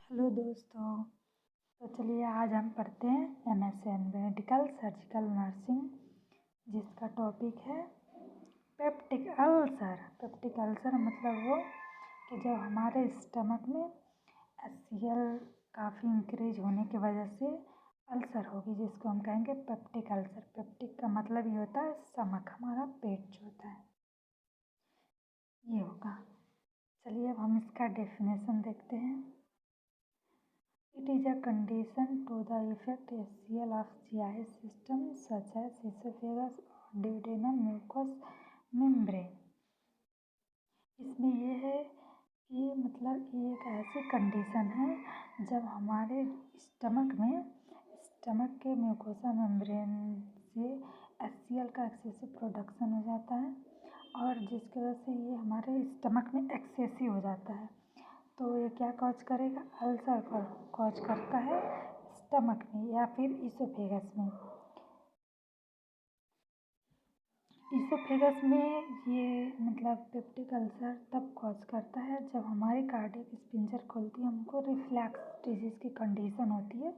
Hello दोस्तों। तो चलिए आज हम पढ़ते हैं MSN मेडिकल सर्जिकल नर्सिंग, जिसका टॉपिक है पेप्टिक अल्सर। पेप्टिक अल्सर मतलब वो कि जब हमारे स्टमक में HCl काफ़ी इंक्रीज होने की वजह से अल्सर होगी, जिसको हम कहेंगे पेप्टिक अल्सर। पेप्टिक का मतलब ये होता है स्टमक, हमारा पेट जो होता है ये होगा। चलिए अब हम इसका डेफिनेशन देखते हैं। It is a condition to the effect HCl of GI system such as esophagus or duodenum mucous membrane। इसमें ये है कि मतलब ये एक ऐसी कंडीशन है जब हमारे स्टमक के म्यूकोसा मेम्ब्रेन से HCl का एक्सेसिव प्रोडक्शन हो जाता है, और जिसकी वजह से ये हमारे स्टमक में एक्सेसिव हो जाता है। तो ये क्या कॉज करेगा? अल्सर कॉज करता है स्टमक में या फिर इसोफेगस में। इसोफेगस में ये मतलब पेप्टिक अल्सर तब कॉज करता है जब हमारी कार्डियक स्पिंजर खुलती है, हमको रिफ्लैक्स डिजीज़ की कंडीशन होती है,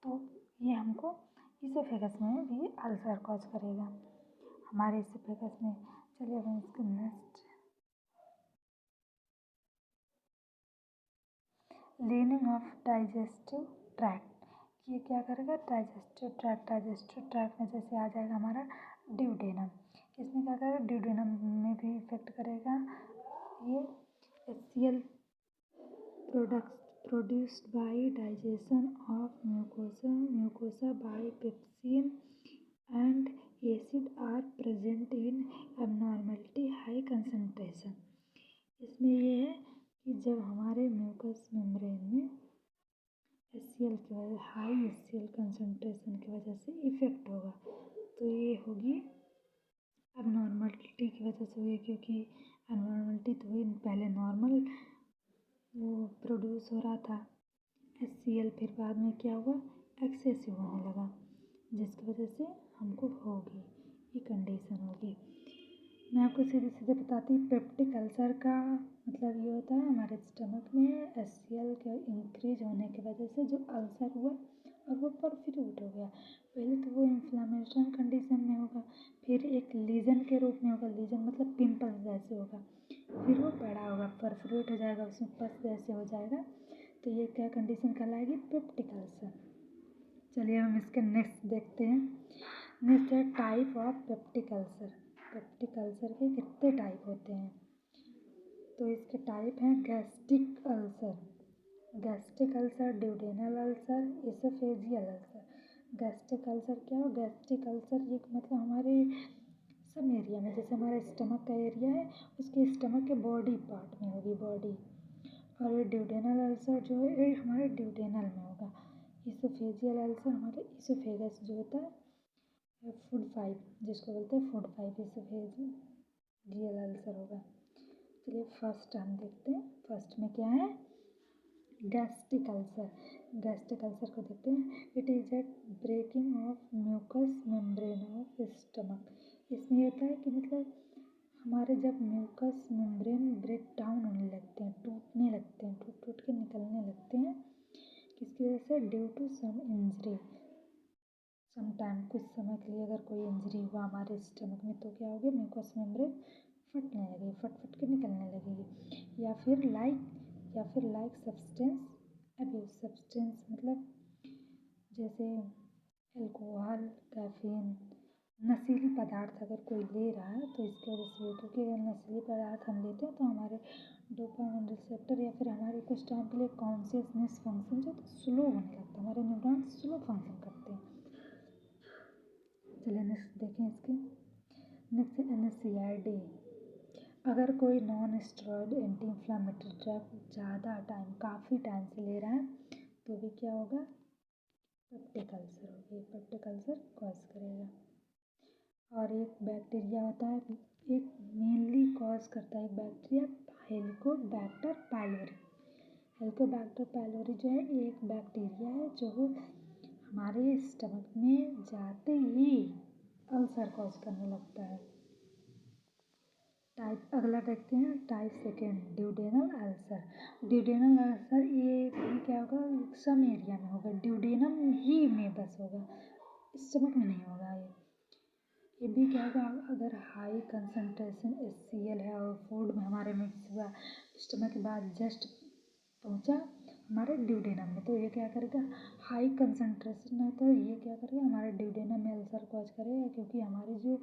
तो ये हमको इसोफेगस में भी अल्सर कॉज करेगा हमारे इसोफेगस में। चलिए अब इसके next leaning of digestive tract. ये क्या करेगा? डाइजेस्टिव ट्रैक्ट में जैसे आ जाएगा हमारा ड्यूडेनम। इसमें क्या करेगा? ड्यूडेनम में भी इफेक्ट करेगा। ये HCl produced by digestion of mucosa by pepsin and acid are present in abnormality high concentration. इसमें ये है कि जब हमारे म्यूकस मेम्ब्रेन में HCl की वजह हाई HCl कंसंट्रेशन की वजह से इफ़ेक्ट होगा, तो ये होगी एबनॉर्मलिटी की वजह से हुई, क्योंकि एबनॉर्मलिटी तो हुई, पहले नॉर्मल वो प्रोड्यूस हो रहा था HCl, फिर बाद में क्या हुआ? एक्सेसिव होने लगा, जिसकी वजह से हमको होगी ये कंडीशन होगी। मैं आपको सीधे सीधे बताती हूँ, पेप्टिक अल्सर का मतलब ये होता है हमारे स्टमक में HCl के इंक्रीज होने की वजह से जो अल्सर हुआ और वो परफ्यूट हो गया। पहले तो वो इन्फ्लामेशन कंडीशन में होगा, फिर एक लीजन के रूप में होगा, लीजन मतलब पिंपल जैसे होगा, फिर वो बड़ा होगा, परफ्यूट हो जाएगा, उसमें पस जैसे हो जाएगा। तो ये क्या कंडीशन कहलाएगी? Peptic ulcer. चलिए हम इसके नेक्स्ट देखते हैं। नेक्स्ट है type of peptic ulcer. Peptic ulcer के कितने टाइप होते हैं? तो इसके टाइप हैं gastric ulcer, duodenal ulcer, oesophageal ulcer. Gastric ulcer क्या हो? गैस्ट्रिक अल्सर ये मतलब हमारे सम एरिया में, जैसे हमारा स्टमक का एरिया है उसके स्टमक के बॉडी पार्ट में होगी, बॉडी। और ये ड्यूडेनल अल्सर जो है ये हमारे ड्यूडेनल में होगा। इसोफेजियल अल्सर हमारे इसोफेगस जो होता है फूड पाइप, जिसको बोलते हैं फूड पाइप, इसोफेजियल अल्सर होगा। चलिए फर्स्ट हम देखते हैं। फर्स्ट में क्या है? Gastric ulcer. गैस्ट्रिक अल्सर को देखते हैं। It is a breaking of mucus membrane of stomach. इसमें ये होता है कि मतलब हमारे जब म्यूकस मेम्ब्रेन ब्रेक डाउन होने लगते हैं, टूटने लगते हैं, टूट के निकलने लगते हैं, किसकी वजह से? Due to some injury, some time, कुछ समय के लिए अगर कोई इंजरी हुआ हमारे स्टमक में, तो क्या होगी? म्यूकस मेम्ब्रेन फटने लगेगी, फट के निकलने लगेगी। या फिर लाइक सब्सटेंस अब्यूज। सब्सटेंस मतलब जैसे अल्कोहल, कैफीन, नशीली पदार्थ अगर कोई ले रहा है तो इसकी वजह से, क्योंकि अगर नशीली पदार्थ हम लेते हैं तो हमारे डोपामाइन रिसेप्टर या फिर हमारे कुछ टाइम के लिए कॉन्शियसनेस फंक्शन जो स्लो होने लगता है, हमारे न्यूरॉन्स स्लो फंक्शन करते हैं। चलिए नेक्स्ट देखें इसके। Next NSAID। अगर कोई non steroid anti inflammatory drug ज़्यादा टाइम, काफ़ी टाइम से ले रहा है, तो भी क्या होगा? पेप्टिक अल्सर होगी, पेप्टिक अल्सर कॉज करेगा। और एक बैक्टीरिया होता है, एक मेनली कॉज करता है एक bacteria, Helicobacter pylori. Helicobacter pylori जो है एक बैक्टीरिया है जो हमारे स्टमक में जाते ही अल्सर कॉज करने लगता है। टाइप अगला देखते हैं, type second duodenal ulcer. Duodenal ulcer ये भी क्या होगा, सम एरिया में होगा, ड्यूडेनम ही में बस होगा, स्टमक में नहीं होगा। ये भी क्या होगा, अगर हाई कंसंट्रेशन HCl है और फूड में हमारे मिक्स हुआ, स्टमक के बाद जस्ट पहुंचा हमारे ड्यूडेनम में, तो ये क्या करेगा, हाई कंसंट्रेशन है तो ये क्या करेगा, हमारे ड्यूडेनम में अल्सर कॉज करेगा, क्योंकि हमारी जो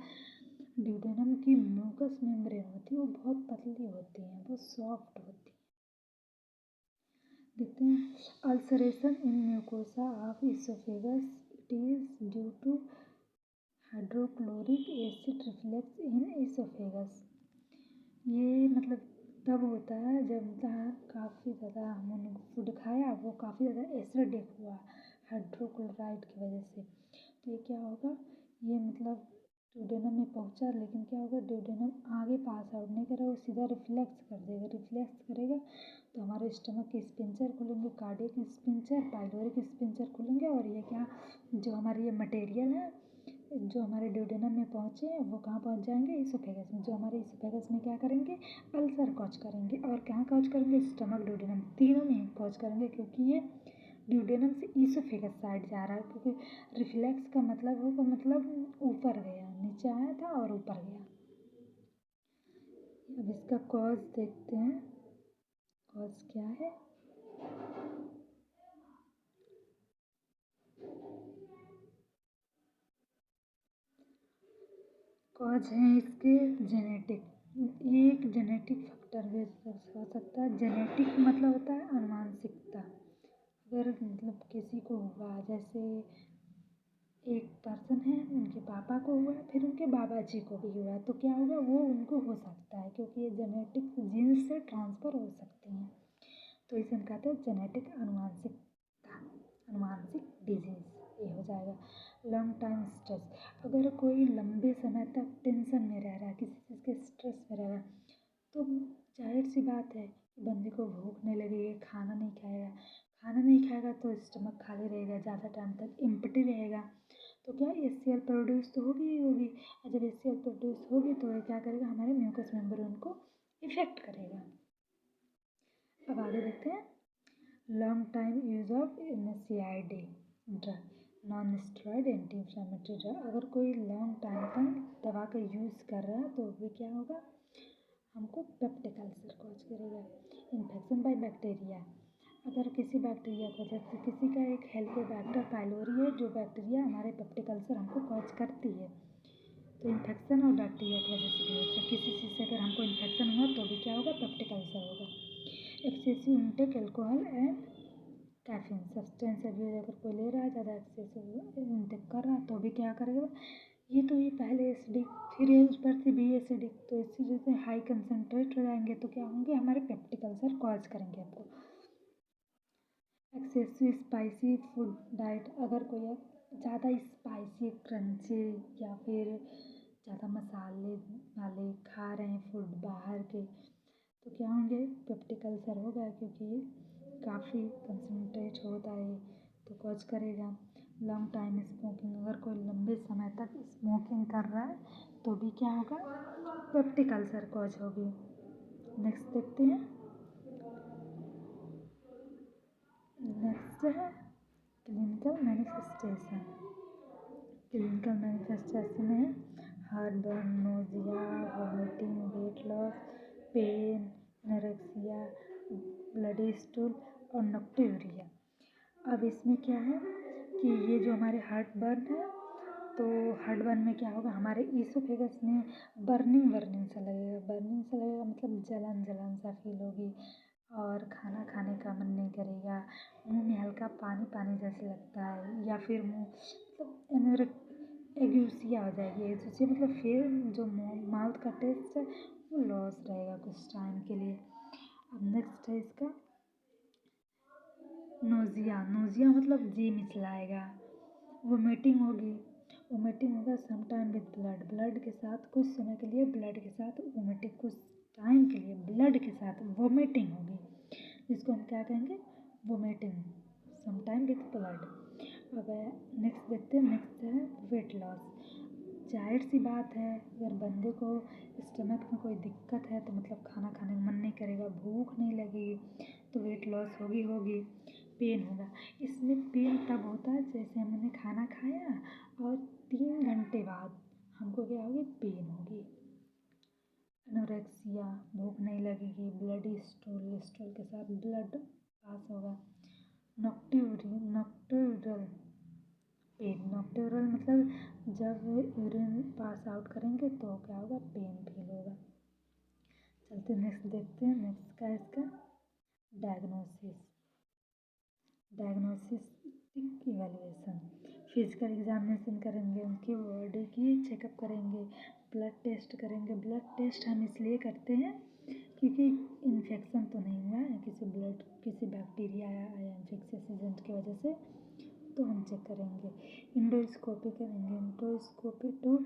ड्यूडेनम की म्यूकस मेम्ब्रेन होती है वो बहुत पतली होती है, बहुत सॉफ्ट होती है। देखते हैं, ulceration in mucosa of oesophagus, it is due to hydrochloric acid reflex in oesophagus. ये मतलब तब होता है जब काफ़ी ज़्यादा हमने फूड खाया, वो काफ़ी ज़्यादा एसिडिक हुआ हाइड्रोक्लोराइड की वजह से, तो ये क्या होगा, ये मतलब ड्यूडेनम में पहुंचा, लेकिन क्या होगा, ड्यूडेनम आगे पास आउट नहीं करेगा, वो सीधा रिफ्लेक्स कर देगा, रिफ्लेक्स करेगा तो हमारे स्टमक के स्पिंचर खुलेंगे, कार्डियक स्पिंचर, पाइलोरिक स्पिंचर खुलेंगे, और ये क्या, जो हमारी ये मटेरियल है जो हमारे ड्यूडेनम में पहुँचे वो कहाँ पहुँच जाएंगे, इसोफेगस में, जो हमारे इसोफेगस में क्या करेंगे, अल्सर कॉज करेंगे, और कहाँ कॉज करेंगे, स्टमक ड्यूडेनम तीनों में कॉज करेंगे, क्योंकि ये ड्यूडेनम से इसोफेगस साइड जा रहा है, क्योंकि रिफ्लेक्स का मतलब होगा, मतलब ऊपर गया, नीचे आया था और ऊपर गया। अब इसका कॉज देखते हैं, कॉज क्या है, कॉज है इसके जेनेटिक, ये एक जेनेटिक फैक्टर भी हो सकता है। जेनेटिक मतलब होता है अनुवांशिकता, अगर मतलब किसी को हुआ, जैसे एक पर्सन है उनके पापा को हुआ, फिर उनके बाबा जी को भी हुआ, तो क्या होगा, वो उनको हो सकता है, क्योंकि ये जेनेटिक जीन्स से ट्रांसफ़र हो सकती हैं, तो इसे हम कहते हैं जेनेटिक अनुवांशिकता, अनुवांशिक डिजीज़ ये हो जाएगा। लॉन्ग टाइम स्ट्रेस, अगर कोई लंबे समय तक टेंशन में रह रहा है, किसी चीज़ के स्ट्रेस में रह रहा है, तो जाहिर सी बात है कि बंदे को भूख नहीं लगेगी, खाना नहीं खाएगा, खाना नहीं खाएगा तो स्टमक खाली रहेगा, ज़्यादा टाइम तक एम्प्टी रहेगा, तो क्या HCl प्रोड्यूस तो होगी ही होगी, और जब HCl प्रोड्यूस होगी तो ये क्या करेगा, हमारे म्यूकस मेम्ब्रेन को इफेक्ट करेगा। अब आगे देखते हैं, long time use of NSAID drug, non steroid anti inflammatory drug, अगर कोई लॉन्ग टाइम तक दवा का यूज़ कर रहा है तो भी क्या होगा, हमको पेप्टिक अल्सर कॉज करेगा। इन्फेक्शन बाय बैक्टीरिया, अगर किसी बैक्टीरिया को, जैसे किसी का एक हेलिकोबैक्टर पाइलोरी है, जो बैक्टीरिया हमारे पेप्टिक अल्सर हमको कॉज करती है, तो इन्फेक्शन और बैक्टीरिया की वजह से भी होता है, किसी चीज़ से अगर हमको इन्फेक्शन हुआ तो भी क्या होगा, पेप्टिक अल्सर होगा। Excessive intake alcohol and caffeine, substance abuse, अगर कोई ले रहा है ज़्यादा एक्सेसिव इंटेक कर रहा है तो भी क्या करेगा, ये तो ये पहले एसिडिक, फिर ये ऊपर से भी एसिडिक, तो इसी वजह से हाई कंसनट्रेट हो जाएंगे, तो क्या होंगे, हमारे पेप्टिक अल्सर कॉज करेंगे आपको। एक्सेसिव स्पाइसी फूड डाइट, अगर कोई ज़्यादा स्पाइसी क्रंची या फिर ज़्यादा मसाले वाले खा रहे हैं फूड बाहर के, तो क्या होंगे, पेप्टिक अल्सर होगा, क्योंकि काफ़ी कंसनट्रेट होता है तो कॉज करेगा। लॉन्ग टाइम स्मोकिंग, अगर कोई लंबे समय तक स्मोकिंग कर रहा है तो भी क्या होगा, पेप्टिक अल्सर कॉज होगी। नेक्स्ट देखते हैं, नेक्स्ट है क्लिनिकल मैनिफेस्टेशन। क्लिनिकल मैनिफेस्टेशन है heart burn, nausea, vomiting, weight loss, pain, anorexia, bloody stool और नॉक्टूरिया। अब इसमें क्या है कि ये जो हमारे हार्ट बर्न है, तो हार्ट बर्न में क्या होगा, हमारे ईसोफेगस में बर्निंग बर्निंग सा लगेगा, बर्निंग सा लगेगा मतलब जलन जलन सा फील होगी, और खाना खाने का मन नहीं करेगा, मुंह में हल्का पानी पानी जैसे लगता है, या फिर मुंह मतलब एग्यूसिया हो जाएगी, एग्यूसिया मतलब फिर जो माउथ का टेस्ट है वो लॉस रहेगा कुछ टाइम के लिए। अब नेक्स्ट है इसका नोज़िया, नोज़िया मतलब जी मिचलाएगा, वोमिटिंग होगी, वोमिटिंग होगा some time with blood, blood के साथ कुछ समय के लिए ब्लड के साथ वोमिटिंग, कुछ टाइम के लिए ब्लड के साथ वोमिटिंग होगी, जिसको हम क्या कहेंगे, vomiting some time with blood. अब नेक्स्ट देखते हैं, नेक्स्ट है वेट लॉस, जाहिर सी बात है अगर बंदे को स्टमक में कोई दिक्कत है तो मतलब खाना खाने का मन नहीं करेगा, भूख नहीं लगेगी, तो वेट लॉस होगी, पेन होगा। इसमें पेन तब होता है जैसे हमने खाना खाया और 3 घंटे बाद हमको क्या होगी, पेन होगी। एनोरेक्सिया, भूख नहीं लगेगी, ब्लडी स्टूल के साथ ब्लड पास होगा। नॉक्ट्यूरल पेन, नॉक्ट्यूरल मतलब जब यूरिन पास आउट करेंगे तो क्या होगा, पेन फील होगा। चलते नेक्स्ट देखते हैं। नेक्स्ट का इसका डायग्नोस्टिक इवैल्यूएशन। फिजिकल एग्जामिनेशन करेंगे, उनकी बॉडी की चेकअप करेंगे, ब्लड टेस्ट करेंगे। ब्लड टेस्ट हम इसलिए करते हैं क्योंकि इन्फेक्शन तो नहीं हुआ है, किसी बैक्टीरिया या इन्फेक्शियस एजेंट की वजह से, तो हम चेक करेंगे। इंडोस्कोपी करेंगे, endoscopy to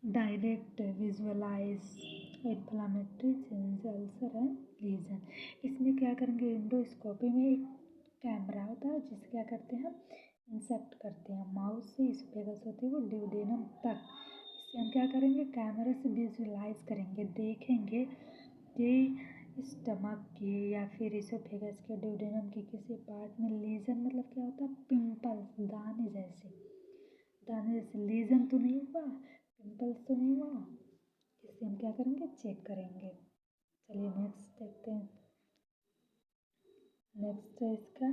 direct visualise inflammatory change, ulcer and lesion. इसमें क्या करेंगे, इंडोस्कोपी में एक कैमरा होता है जिसे क्या करते हैं, हम इंसेक्ट करते हैं माउथ से, इसोफेगस होती है वो ड्यूडेनम तक। इससे हम क्या करेंगे, कैमरे से विजुअलाइज करेंगे, देखेंगे कि स्टमक के या फिर इसोफेगस के ड्यूडेनम के किसी पार्ट में लीजन, मतलब क्या होता है, पिंपल्स, दाने जैसे लीजन तो नहीं हुआ, पिंपल्स तो नहीं हुआ। इससे हम क्या करेंगे, चेक करेंगे। चलिए नेक्स्ट देखते हैं। नेक्स्ट है इसका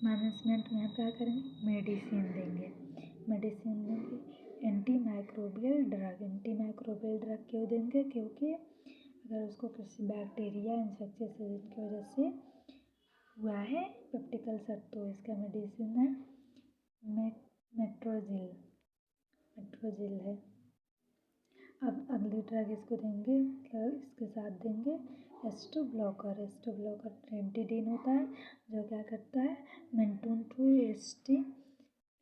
मैनेजमेंट में हम क्या करेंगे, मेडिसिन देंगे। एंटी माइक्रोबियल ड्रग क्यों देंगे, क्योंकि अगर उसको किसी बैक्टीरिया इन्फेक्शियस एजेंट की वजह से हुआ है पेप्टिक अल्सर, तो इसका मेडिसिन है मेट्रोजिल है। अब अगली ड्रग इसको देंगे, मतलब इसके साथ देंगे H2 ब्लॉकर। H2 ब्लॉकर ट्रेंटिडीन होता है जो क्या करता है, maintain to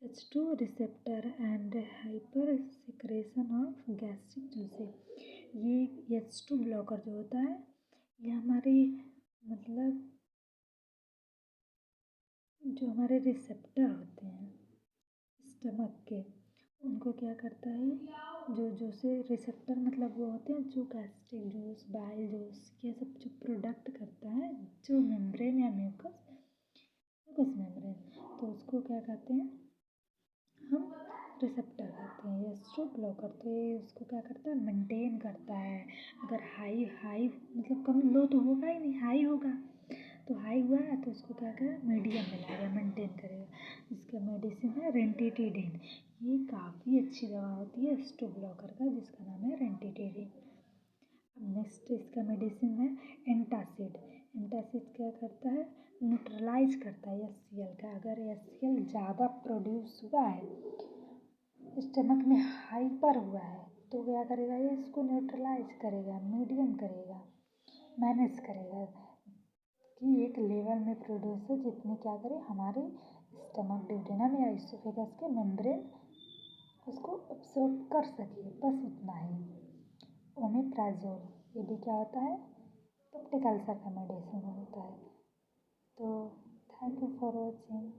H2 receptor and hyper secretion of gastric juices. ये H2 ब्लॉकर जो होता है ये हमारी मतलब जो हमारे रिसेप्टर होते हैं स्टमक के, उनको क्या करता है, जो से रिसेप्टर मतलब वो होते हैं जो गैस्ट्रिक जूस, बाइल जूस, ये सब जो प्रोडक्ट करता है, जो मेम्ब्रेन या म्यूकस मेम्ब्रेन, तो उसको क्या कहते हैं, हम रिसेप्टर कहते हैं। H2 ब्लॉकर तो ये उसको क्या करता है, मेंटेन करता है। अगर हाई मतलब कम लो तो होगा ही नहीं, हाई होगा, तो हाई हुआ है तो उसको क्या करेगा, मीडियम में लाएगा, मेंटेन करेगा। इसका मेडिसिन है रेंटिटिडीन। ये काफ़ी अच्छी दवा होती है H2 ब्लॉकर का, जिसका नाम है रेंटिटिडीन। अब नेक्स्ट इसका मेडिसिन है एंटासिड। एंटासिड क्या करता है, न्यूट्रलाइज करता है HCl का। अगर HCl ज़्यादा प्रोड्यूस हुआ है, स्टमक में हाइपर हुआ है, तो क्या करेगा, ये इसको न्यूट्रलाइज करेगा, मीडियम करेगा, मैनेज करेगा कि एक लेवल में प्रोड्यूस है जितने क्या करे हमारे स्टमक ड्यूडेनम या इसोफेगस के मेम्ब्रेन उसको अब्सॉर्ब कर सके, बस उतना ही। ओमेप्राजोल, ये भी क्या होता है, पेप्टिक अल्सर का मेडिसिन होता है। तो थैंक यू फॉर वॉचिंग।